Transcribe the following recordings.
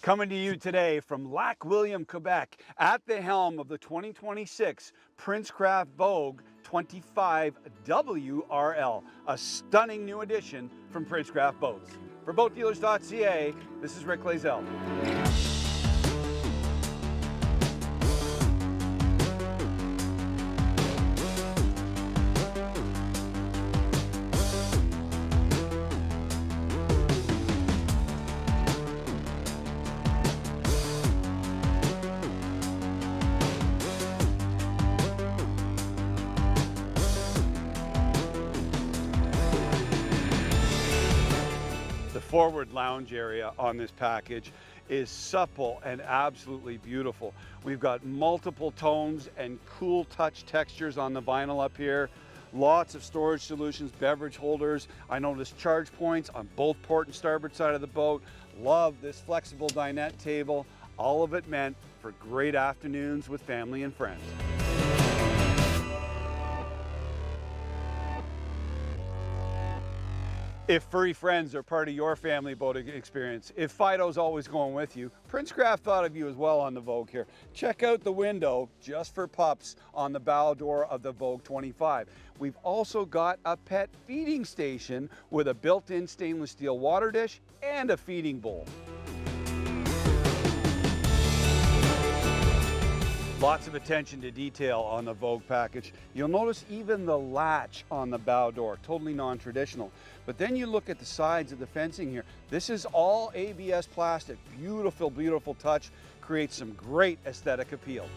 Coming to you today from Lac William, Quebec, at the helm of the 2026 Princecraft Vogue 25 WRL, a stunning new addition from Princecraft Boats. For Mydealers.ca, this is Rick Lazell. The forward lounge area on this package is supple and absolutely beautiful. We've got multiple tones and cool touch textures on the vinyl up here. Lots of storage solutions, beverage holders. I noticed charge points on both port and starboard side of the boat. Love this flexible dinette table. All of it meant for great afternoons with family and friends. If furry friends are part of your family boating experience, if Fido's always going with you, Princecraft thought of you as well on the Vogue here. Check out the window just for pups on the bow door of the Vogue 25. We've also got a pet feeding station with a built-in stainless steel water dish and a feeding bowl. Lots of attention to detail on the Vogue package. You'll notice even the latch on the bow door, totally non-traditional. But then you look at the sides of the fencing here. This is all ABS plastic. Beautiful, beautiful touch. Creates some great aesthetic appeal.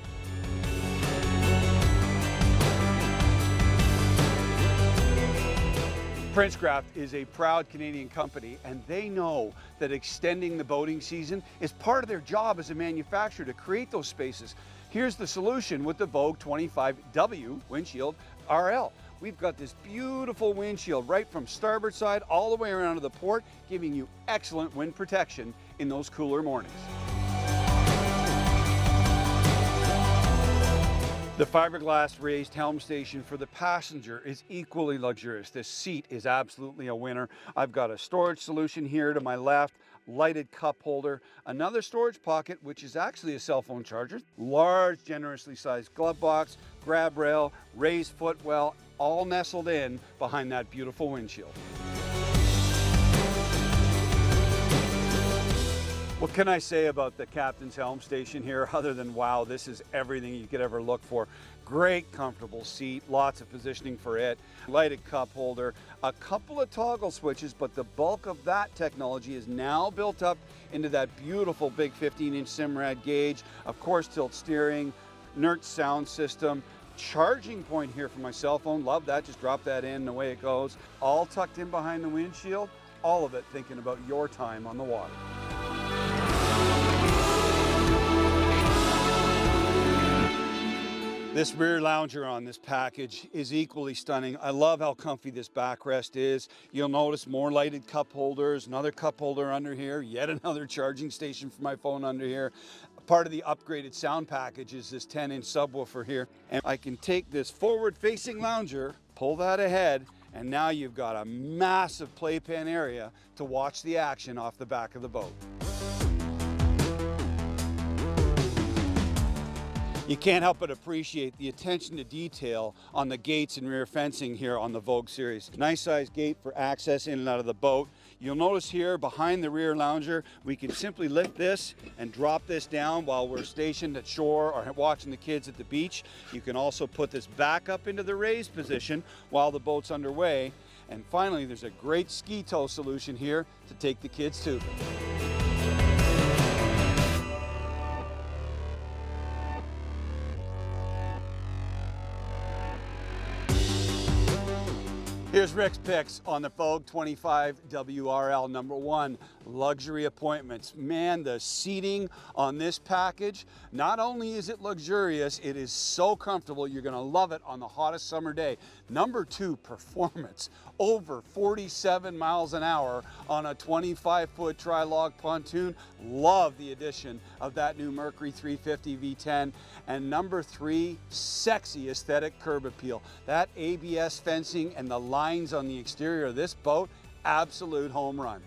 Princecraft is a proud Canadian company, and they know that extending the boating season is part of their job as a manufacturer to create those spaces. Here's the solution with the Vogue 25W windshield RL. We've got this beautiful windshield right from starboard side all the way around to the port, giving you excellent wind protection in those cooler mornings. The fiberglass raised helm station for the passenger is equally luxurious. This seat is absolutely a winner. I've got a storage solution here to my left, lighted cup holder, another storage pocket, which is actually a cell phone charger, large, generously sized glove box, grab rail, raised footwell, all nestled in behind that beautiful windshield. What can I say about the captain's helm station here other than wow, this is everything you could ever look for. Great comfortable seat, lots of positioning for it, lighted cup holder, a couple of toggle switches, but the bulk of that technology is now built up into that beautiful big 15-inch Simrad gauge, of course tilt steering, NERT sound system, charging point here for my cell phone, love that, just drop that in and away it goes. All tucked in behind the windshield, all of it thinking about your time on the water. This rear lounger on this package is equally stunning. I love how comfy this backrest is. You'll notice more lighted cup holders, another cup holder under here, yet another charging station for my phone under here. Part of the upgraded sound package is this 10-inch subwoofer here. And I can take this forward-facing lounger, pull that ahead, and now you've got a massive playpen area to watch the action off the back of the boat. You can't help but appreciate the attention to detail on the gates and rear fencing here on the Vogue series. Nice sized gate for access in and out of the boat. You'll notice here behind the rear lounger, we can simply lift this and drop this down while we're stationed at shore or watching the kids at the beach. You can also put this back up into the raised position while the boat's underway. And finally, there's a great ski tow solution here to take the kids tubing. Here's Rick's picks on the Vogue 25 WRL. Number one, luxury appointments. Man, the seating on this package, not only is it luxurious, it is so comfortable. You're gonna love it on the hottest summer day. Number two, performance. Over 47 miles an hour on a 25-foot tri-log pontoon. Love the addition of that new Mercury 350 V10. And number three, sexy aesthetic curb appeal. That ABS fencing and the lines on the exterior of this boat, absolute home run.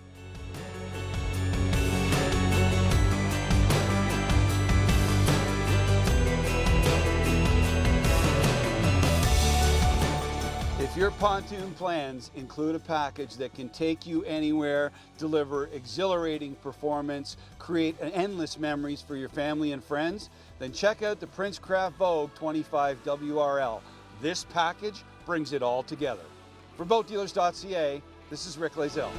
your pontoon plans include a package that can take you anywhere, deliver exhilarating performance, create endless memories for your family and friends, then check out the Princecraft Vogue 25 WRL. This package brings it all together. For Mydealers.ca, this is Rick Lazell.